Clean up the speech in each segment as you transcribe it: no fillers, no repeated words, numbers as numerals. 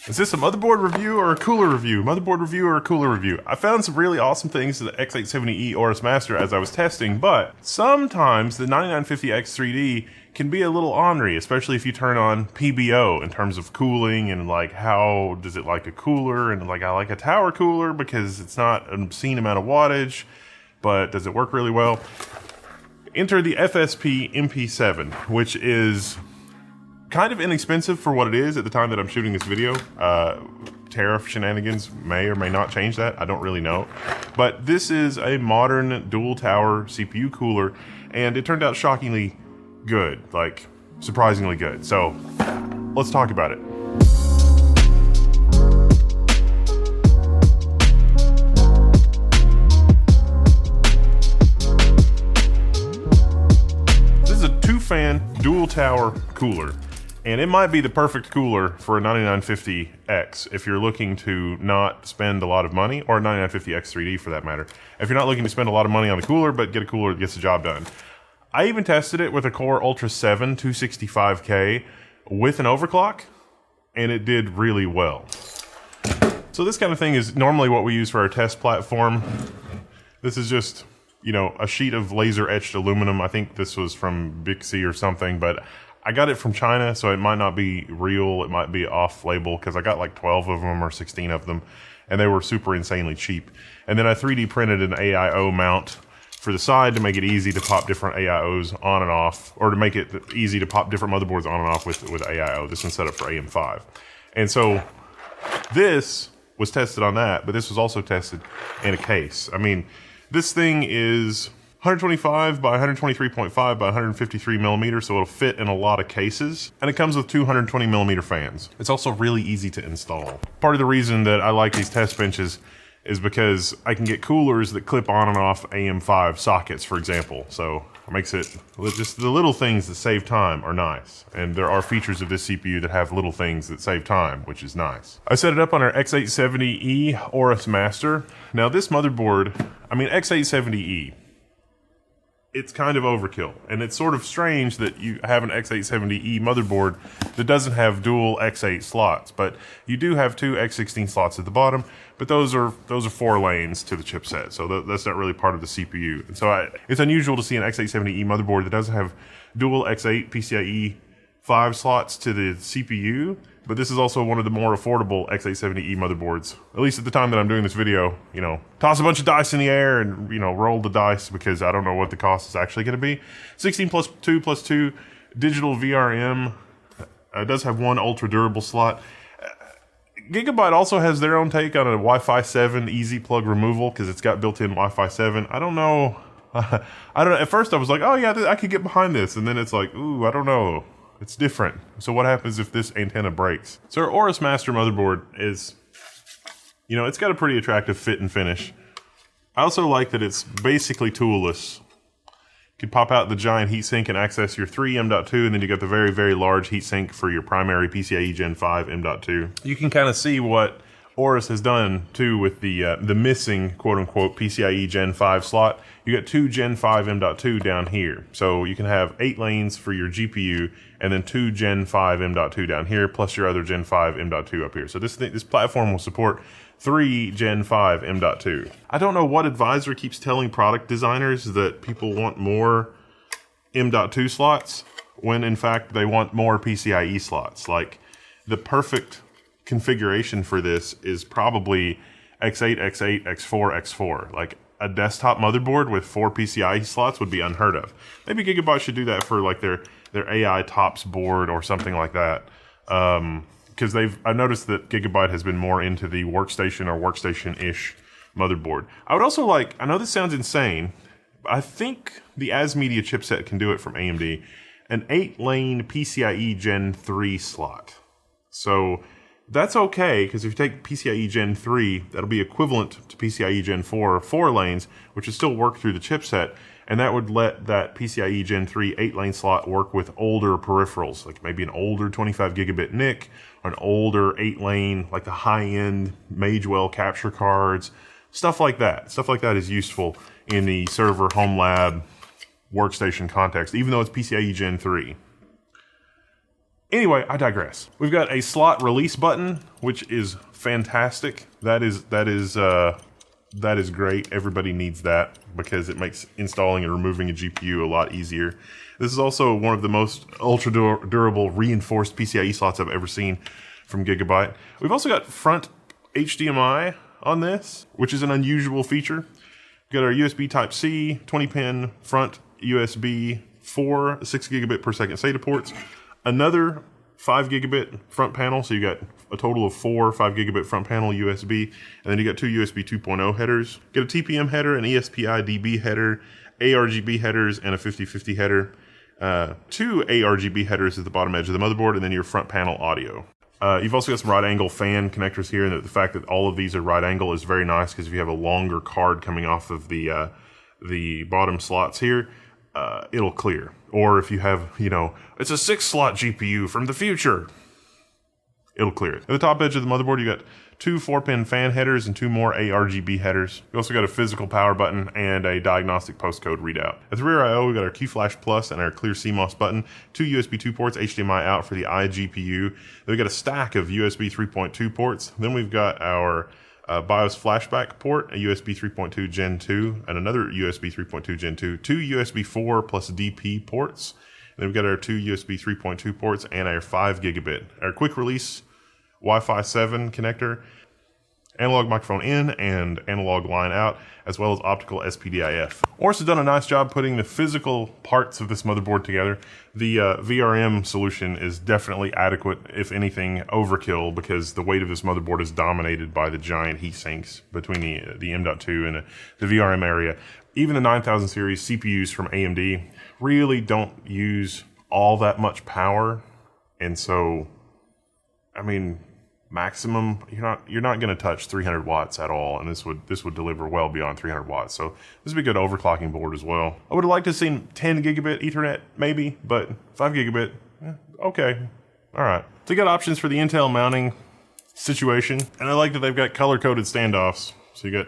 Is this a motherboard review or a cooler review? Motherboard review or a cooler review? I found some really awesome things to the X870E Aorus Master as I was testing, but sometimes the 9950X3D can be a little ornery, especially if you turn on PBO in terms of cooling and like how does it like a cooler, and like I like a tower cooler because it's not an obscene amount of wattage, but does it work really well? Enter the FSP MP7, which is kind of inexpensive for what it is at the time that I'm shooting this video. Tariff shenanigans may or may not change that. I don't really know. But this is a modern dual tower CPU cooler, and it turned out shockingly good, like surprisingly good. So let's talk about it. This is a 2-fan dual tower cooler. And it might be the perfect cooler for a 9950X if you're looking to not spend a lot of money, or a 9950X3D for that matter. If you're not looking to spend a lot of money on the cooler, but get a cooler that gets the job done. I even tested it with a Core Ultra 7 265K with an overclock, and it did really well. So this kind of thing is normally what we use for our test platform. This is just, you know, a sheet of laser etched aluminum. I think this was from Bixby or something, but I got it from China, so it might not be real. It might be off label because I got like 12 of them or 16 of them, and they were super insanely cheap. And then I 3D printed an AIO mount for the side to make it easy to pop different AIOs on and off, or to make it easy to pop different motherboards on and off with AIO. This one's set up for AM5. And so this was tested on that, but this was also tested in a case. I mean, this thing is 125 by 123.5 by 153 millimeters, so it'll fit in a lot of cases. And it comes with 220 millimeter fans. It's also really easy to install. Part of the reason that I like these test benches is because I can get coolers that clip on and off AM5 sockets, for example. So it makes it, just the little things that save time are nice. And there are features of this CPU that have little things that save time, which is nice. I set it up on our X870E Aorus Master. Now this motherboard, I mean X870E, it's kind of overkill, and it's sort of strange that you have an X870E motherboard that doesn't have dual X8 slots, but you do have two X16 slots at the bottom, but those are 4 lanes to the chipset, so that's not really part of the CPU. And so it's unusual to see an X870E motherboard that doesn't have dual X8 PCIe 5 slots to the CPU, but this is also one of the more affordable X870E motherboards. At least at the time that I'm doing this video, you know, toss a bunch of dice in the air and, you know, roll the dice because I don't know what the cost is actually going to be. 16 plus 2 digital VRM. It does have one ultra durable slot. Gigabyte also has their own take on a Wi-Fi 7 easy plug removal because it's got built-in Wi-Fi 7. I don't know. I don't know. At first I was like, oh yeah, I could get behind this. And then it's like, ooh, I don't know. It's different. So what happens if this antenna breaks? So our Aorus Master motherboard is, you know, it's got a pretty attractive fit and finish. I also like that it's basically toolless. You can pop out the giant heatsink and access your 3 M.2, and then you got the very, very large heatsink for your primary PCIe Gen 5 M.2. You can kind of see what Aorus has done too with the missing quote-unquote PCIe Gen 5 slot. You got 2 Gen 5 M.2 down here. So you can have 8 lanes for your GPU and then 2 Gen 5 M.2 down here, plus your other Gen 5 M.2 up here. So this platform will support 3 Gen 5 M.2. I don't know what advisor keeps telling product designers that people want more M.2 slots when in fact they want more PCIe slots. Like the perfect configuration for this is probably X8, X8, X4, X4. Like a desktop motherboard with 4 PCIe slots would be unheard of. Maybe Gigabyte should do that for like their AI TOPS board or something like that. Because I've noticed that Gigabyte has been more into the workstation or workstation-ish motherboard. I would also like, I know this sounds insane, but I think the ASMedia chipset can do it from AMD, an 8-lane PCIe Gen 3 slot. So that's okay, because if you take PCIe Gen 3, that'll be equivalent to PCIe Gen 4, 4 lanes, which would still work through the chipset, and that would let that PCIe Gen 3 8-lane slot work with older peripherals, like maybe an older 25 gigabit NIC, or an older 8-lane, like the high-end Magewell capture cards, stuff like that. Stuff like that is useful in the server, home lab, workstation context, even though it's PCIe Gen 3. Anyway, I digress. We've got a slot release button, which is fantastic. That is great. Everybody needs that because it makes installing and removing a GPU a lot easier. This is also one of the most ultra durable reinforced PCIe slots I've ever seen from Gigabyte. We've also got front HDMI on this, which is an unusual feature. We've got our USB Type-C, 20-pin front USB, 4 6 gigabit per second SATA ports, another 5 gigabit front panel, so you got a total of 4 5 gigabit front panel USB, and then you got 2 USB 2.0 headers. You get a TPM header, an ESPI DB header, ARGB headers, and a 5050 header. 2 ARGB headers at the bottom edge of the motherboard, and then your front panel audio. You've also got some right angle fan connectors here, and the fact that all of these are right angle is very nice because if you have a longer card coming off of the bottom slots here, it'll clear. Or if you have, it's a 6-slot GPU from the future, it'll clear it. At the top edge of the motherboard, you got 2 4-pin fan headers and 2 more ARGB headers. You also got a physical power button and a diagnostic postcode readout. At the rear I/O, we got our QFlash Plus and our clear CMOS button, 2 USB 2 ports, HDMI out for the iGPU. Then we got a stack of USB 3.2 ports. Then we've got our BIOS flashback port, a USB 3.2 Gen 2, and another USB 3.2 Gen 2, 2 USB 4 plus DP ports. And then we've got our 2 USB 3.2 ports and our 5 gigabit. Our quick release Wi-Fi 7 connector, analog microphone in and analog line out, as well as optical SPDIF. Aorus has done a nice job putting the physical parts of this motherboard together. The VRM solution is definitely adequate, if anything overkill, because the weight of this motherboard is dominated by the giant heat sinks between the M.2 and the VRM area. Even the 9000 series CPUs from AMD really don't use all that much power, and so, I mean, maximum, you're not going to touch 300 watts at all, and this would deliver well beyond 300 watts. So this would be a good overclocking board as well. I would have liked to have seen 10 gigabit Ethernet maybe, but 5 gigabit, okay, all right. So you got options for the Intel mounting situation, and I like that they've got color-coded standoffs. So you got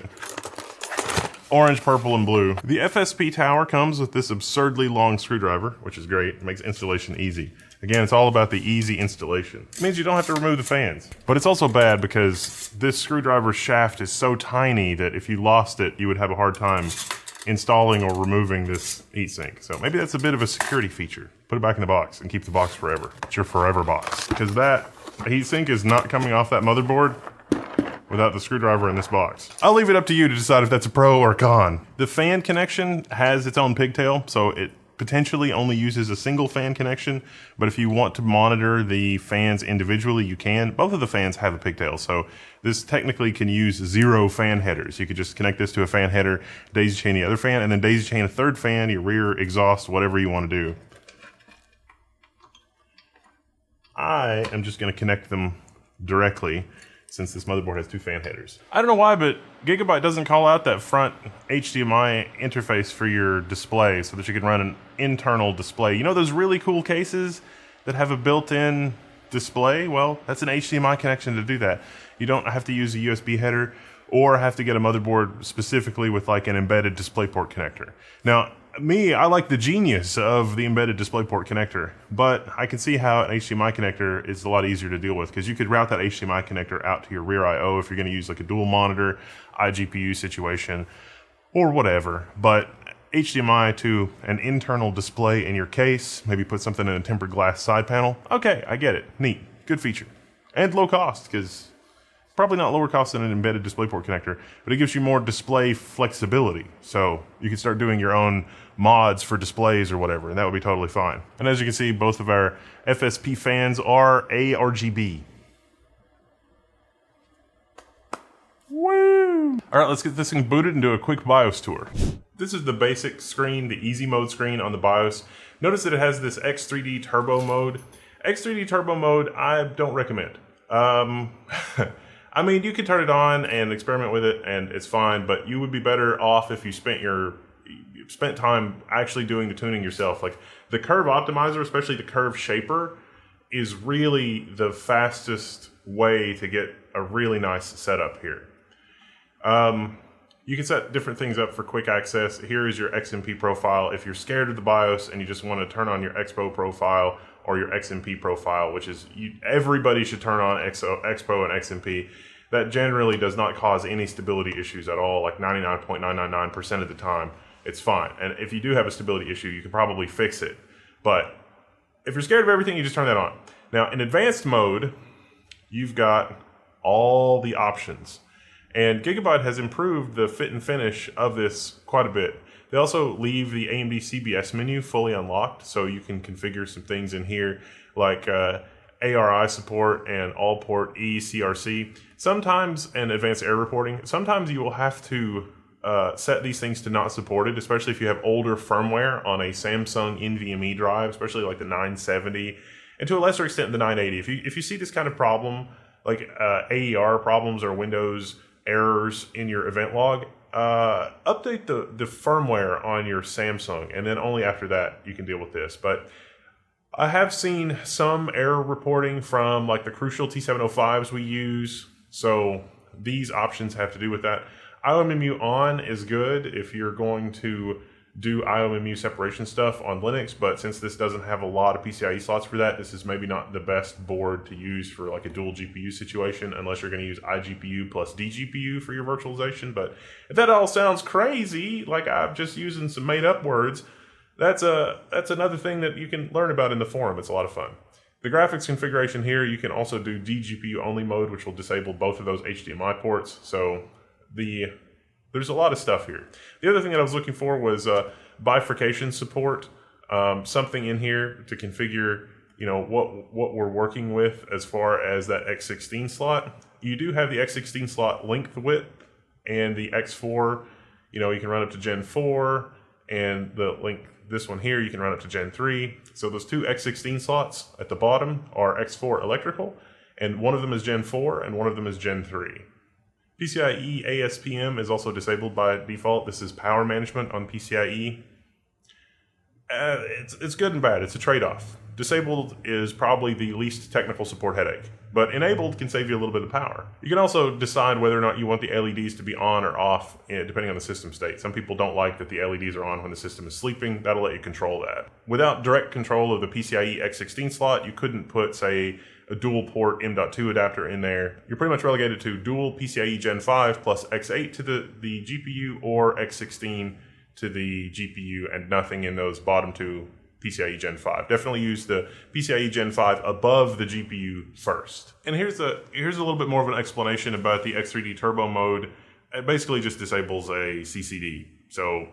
orange, purple, and blue. The FSP tower comes with this absurdly long screwdriver, which is great. It makes installation easy. Again, it's all about the easy installation. It means you don't have to remove the fans. But it's also bad because this screwdriver shaft is so tiny that if you lost it, you would have a hard time installing or removing this heatsink. So maybe that's a bit of a security feature. Put it back in the box and keep the box forever. It's your forever box. Because that heatsink is not coming off that motherboard without the screwdriver in this box. I'll leave it up to you to decide if that's a pro or a con. The fan connection has its own pigtail, so it potentially only uses a single fan connection, but if you want to monitor the fans individually, you can. Both of the fans have a pigtail, so this technically can use 0 fan headers. You could just connect this to a fan header, daisy chain the other fan, and then daisy chain a third fan, your rear exhaust, whatever you want to do. I am just going to connect them directly, since this motherboard has 2 fan headers. I don't know why, but Gigabyte doesn't call out that front HDMI interface for your display so that you can run an internal display. You know those really cool cases that have a built-in display? Well, that's an HDMI connection to do that. You don't have to use a USB header or have to get a motherboard specifically with like an embedded DisplayPort connector. Now, I like the genius of the embedded DisplayPort connector, but I can see how an HDMI connector is a lot easier to deal with because you could route that HDMI connector out to your rear I/O if you're going to use like a dual monitor, iGPU situation, or whatever. But HDMI to an internal display in your case, maybe put something in a tempered glass side panel. Okay, I get it. Neat. Good feature. And low cost because probably not lower cost than an embedded DisplayPort connector, but it gives you more display flexibility. So you can start doing your own mods for displays or whatever, and that would be totally fine. And as you can see, both of our FSP fans are ARGB. Woo! All right, let's get this thing booted and do a quick BIOS tour. This is the basic screen, the easy mode screen on the BIOS. Notice that it has this X3D Turbo mode. X3D Turbo mode, I don't recommend. I mean, you could turn it on and experiment with it, and it's fine, but you would be better off if you spent time actually doing the tuning yourself. Like the curve optimizer, especially the curve shaper, is really the fastest way to get a really nice setup here. You can set different things up for quick access. Here is your XMP profile. If you're scared of the BIOS and you just want to turn on your Expo profile or your XMP profile, which is everybody should turn on Expo and XMP. That generally does not cause any stability issues at all, like 99.999% of the time. It's fine. And if you do have a stability issue, you can probably fix it. But if you're scared of everything, you just turn that on. Now, in advanced mode, you've got all the options. And Gigabyte has improved the fit and finish of this quite a bit. They also leave the AMD CBS menu fully unlocked, so you can configure some things in here like ARI support and all port eCRC. Sometimes, and advanced error reporting, sometimes you will have to set these things to not supported, especially if you have older firmware on a Samsung NVMe drive, especially like the 970, and to a lesser extent the 980. If you see this kind of problem, like AER problems or Windows errors in your event log, update the firmware on your Samsung, and then only after that you can deal with this. But I have seen some error reporting from like the Crucial T705s we use, so these options have to do with that. IOMMU on is good if you're going to do IOMMU separation stuff on Linux, but since this doesn't have a lot of PCIe slots for that, this is maybe not the best board to use for like a dual GPU situation, unless you're going to use iGPU plus DGPU for your virtualization. But if that all sounds crazy, like I'm just using some made up words, that's another thing that you can learn about in the forum. It's a lot of fun. The graphics configuration here, you can also do DGPU only mode, which will disable both of those HDMI ports. So there's a lot of stuff here. The other thing that I was looking for was bifurcation support. Something in here to configure, what we're working with as far as that X16 slot. You do have the X16 slot length width, and the X4, you can run up to Gen 4, and the length, this one here, you can run up to Gen 3. So those two X16 slots at the bottom are X4 electrical, and one of them is Gen 4, and one of them is Gen 3. PCIe ASPM is also disabled by default. This is power management on PCIe. It's good and bad. It's a trade-off. Disabled is probably the least technical support headache, but enabled can save you a little bit of power. You can also decide whether or not you want the LEDs to be on or off, depending on the system state. Some people don't like that the LEDs are on when the system is sleeping. That'll let you control that. Without direct control of the PCIe X16 slot, you couldn't put, say, a dual port M.2 adapter in there. You're pretty much relegated to dual PCIe Gen 5 plus X8 to the GPU, or X16 to the GPU, and nothing in those bottom two PCIe Gen 5. Definitely use the PCIe Gen 5 above the GPU first. And here's a little bit more of an explanation about the X3D Turbo mode. It basically just disables a CCD.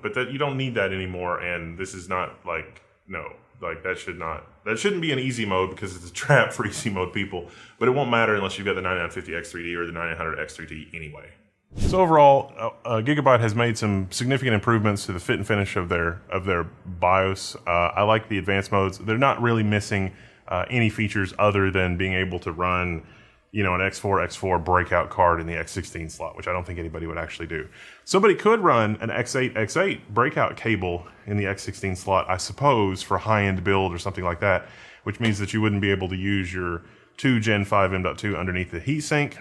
But you don't need that anymore, and this is not like, no. Like that shouldn't be an easy mode, because it's a trap for easy mode people, but it won't matter unless you've got the 9950 X3D or the 9900 X3D anyway. So overall, Gigabyte has made some significant improvements to the fit and finish of their BIOS. I like the advanced modes. They're not really missing any features other than being able to run an X4 breakout card in the X16 slot, which I don't think anybody would actually do. Somebody could run an X8 breakout cable in the X16 slot, I suppose, for high-end build or something like that, which means that you wouldn't be able to use your 2 Gen 5 M.2 underneath the heatsink.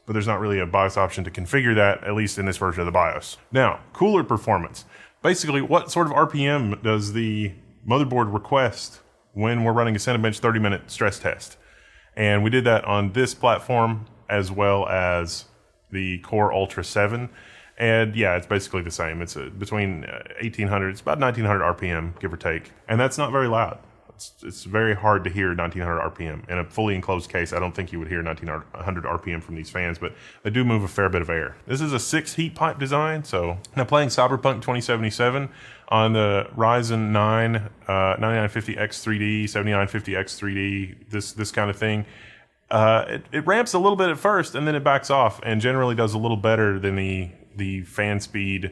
But there's not really a BIOS option to configure that, at least in this version of the BIOS. Now, cooler performance. Basically, what sort of RPM does the motherboard request when we're running a Cinebench 30-minute stress test? And we did that on this platform as well as the Core Ultra 7. And yeah, it's basically the same. It's between 1800, it's about 1900 RPM, give or take. And that's not very loud. It's very hard to hear 1900 RPM. In a fully enclosed case, I don't think you would hear 1900 RPM from these fans, but they do move a fair bit of air. This is a 6 heat pipe design. So now playing Cyberpunk 2077 on the Ryzen 9 9950X3D, 7950X3D, this kind of thing. It ramps a little bit at first, and then it backs off, and generally does a little better than the fan speed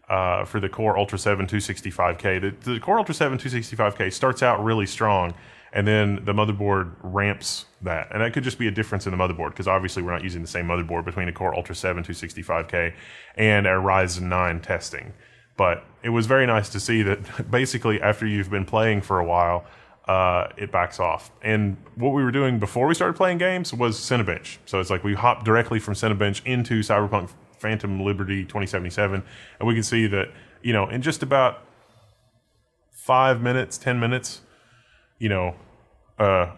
for the Core Ultra 7 265K. The Core Ultra 7 265K starts out really strong, and then the motherboard ramps that. And that could just be a difference in the motherboard, because obviously we're not using the same motherboard between a Core Ultra 7 265K and our Ryzen 9 testing. But it was very nice to see that basically after you've been playing for a while, it backs off. And what we were doing before we started playing games was Cinebench. So it's like we hopped directly from Cinebench into Cyberpunk Phantom Liberty 2077, and we can see that, in just about 5 minutes, 10 minutes, you know,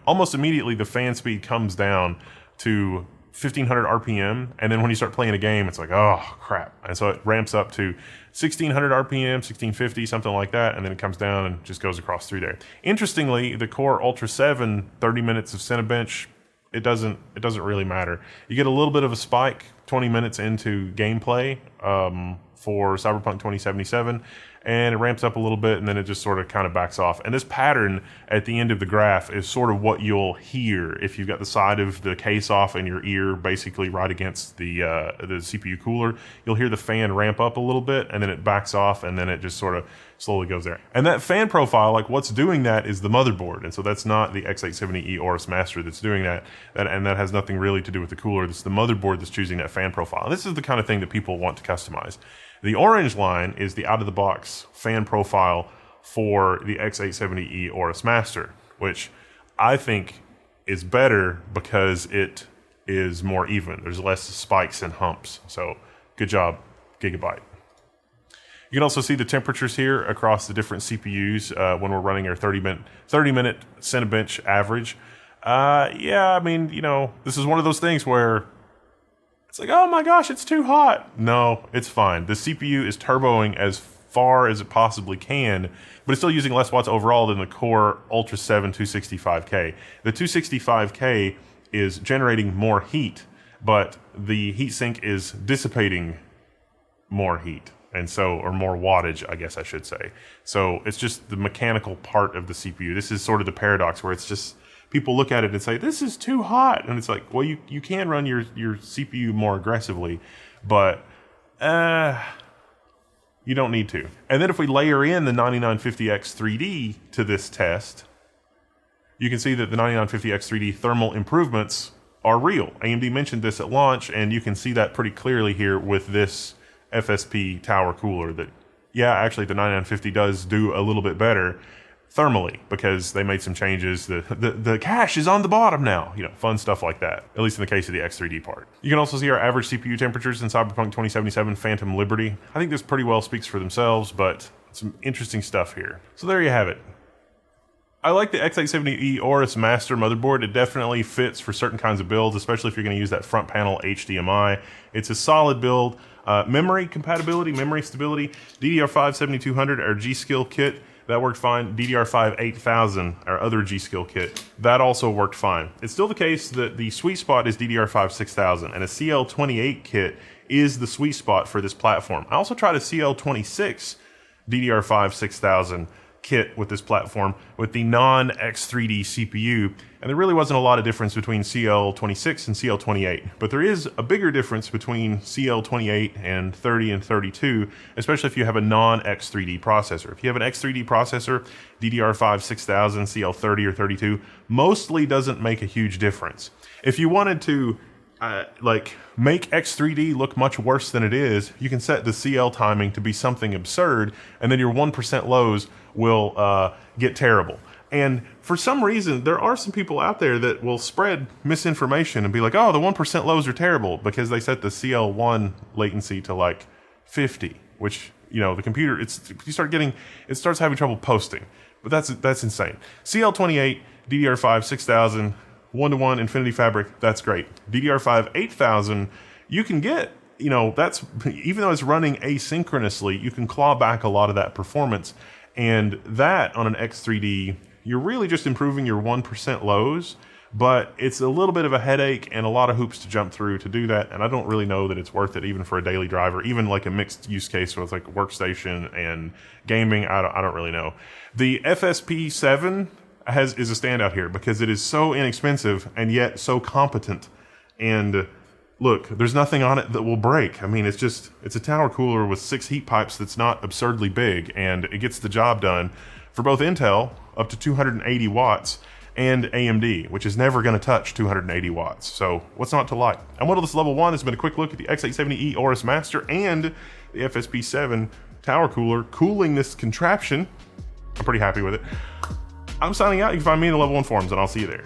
almost immediately the fan speed comes down to 1500 RPM, and then when you start playing a game, it's like, oh crap. And so it ramps up to 1600 RPM, 1650, something like that, and then it comes down and just goes across through there. Interestingly, the Core Ultra 7, 30 minutes of Cinebench, it doesn't really matter. You get a little bit of a spike 20 minutes into gameplay for Cyberpunk 2077, and it ramps up a little bit, and then it just sort of kind of backs off. And this pattern at the end of the graph is sort of what you'll hear if you've got the side of the case off and your ear basically right against the CPU cooler. You'll hear the fan ramp up a little bit, and then it backs off, and then it just sort of slowly goes there. And that fan profile, like what's doing that is the motherboard, and so that's not the X870E Aorus Master that's doing that, and that has nothing really to do with the cooler. It's the motherboard that's choosing that fan profile. And this is the kind of thing that people want to customize. The orange line is the out-of-the-box fan profile for the X870E Aorus Master, which I think is better because it is more even. There's less spikes and humps. So good job, Gigabyte. You can also see the temperatures here across the different CPUs when we're running our 30-minute Cinebench average. Yeah, I mean, you know, this is one of those things where it's like, oh my gosh, it's too hot. No, it's fine. The CPU is turboing as far as it possibly can, but it's still using less watts overall than the Core Ultra 7 265K. The 265K is generating more heat, but the heatsink is dissipating more heat. And so, or more wattage, I guess I should say. So it's just the mechanical part of the CPU. This is sort of the paradox where it's just, people look at it and say, this is too hot. And it's like, well, you can run your CPU more aggressively, but you don't need to. And then if we layer in the 9950X3D to this test, you can see that the 9950X3D thermal improvements are real. AMD mentioned this at launch, and you can see that pretty clearly here with this FSP tower cooler that, yeah, actually the 9950 does do a little bit better thermally because they made some changes. The cache is on the bottom now, you know, fun stuff like that, at least in the case of the X3D part. You can also see our average CPU temperatures in Cyberpunk 2077 Phantom Liberty. I think this pretty well speaks for themselves, but some interesting stuff here. So there you have it. I like the X870E Aorus Master motherboard. It definitely fits for certain kinds of builds, especially if you're going to use that front panel HDMI. It's a solid build. Memory compatibility, memory stability, DDR5 7200, our G-Skill kit, that worked fine. DDR5 8000, our other G-Skill kit, that also worked fine. It's still the case that the sweet spot is DDR5 6000, and a CL28 kit is the sweet spot for this platform. I also tried a CL26 DDR5 6000 kit with this platform with the non-X3D CPU, and there really wasn't a lot of difference between CL26 and CL28, but there is a bigger difference between CL28 and 30 and 32, especially if you have a non-X3D processor. If you have an X3D processor, DDR5 6000, CL30 or 32 mostly doesn't make a huge difference. If you wanted to make X3D look much worse than it is, you can set the CL timing to be something absurd, and then your 1% lows will get terrible. And for some reason, there are some people out there that will spread misinformation and be like, oh, the 1% lows are terrible because they set the CL1 latency to like 50, which, you know, the computer, it starts having trouble posting. But that's insane. CL28, DDR5 6000, 1-to-1 Infinity Fabric, that's great. DDR5 8000, you can get, you know, that's, even though it's running asynchronously, you can claw back a lot of that performance. And that on an X3D, you're really just improving your 1% lows, but it's a little bit of a headache and a lot of hoops to jump through to do that. And I don't really know that it's worth it even for a daily driver, even like a mixed use case with like workstation and gaming. I don't really know. The FSP 7 is a standout here because it is so inexpensive and yet so competent. And look, there's nothing on it that will break. I mean, it's a tower cooler with 6 heat pipes that's not absurdly big, and it gets the job done for both Intel up to 280 watts and AMD, which is never going to touch 280 watts. So what's not to like? And Model Level 1 has been a quick look at the X870E Aorus Master and the FSP 7 tower cooler cooling this contraption. I'm pretty happy with it. I'm signing out. You can find me in the Level 1 forums, and I'll see you there.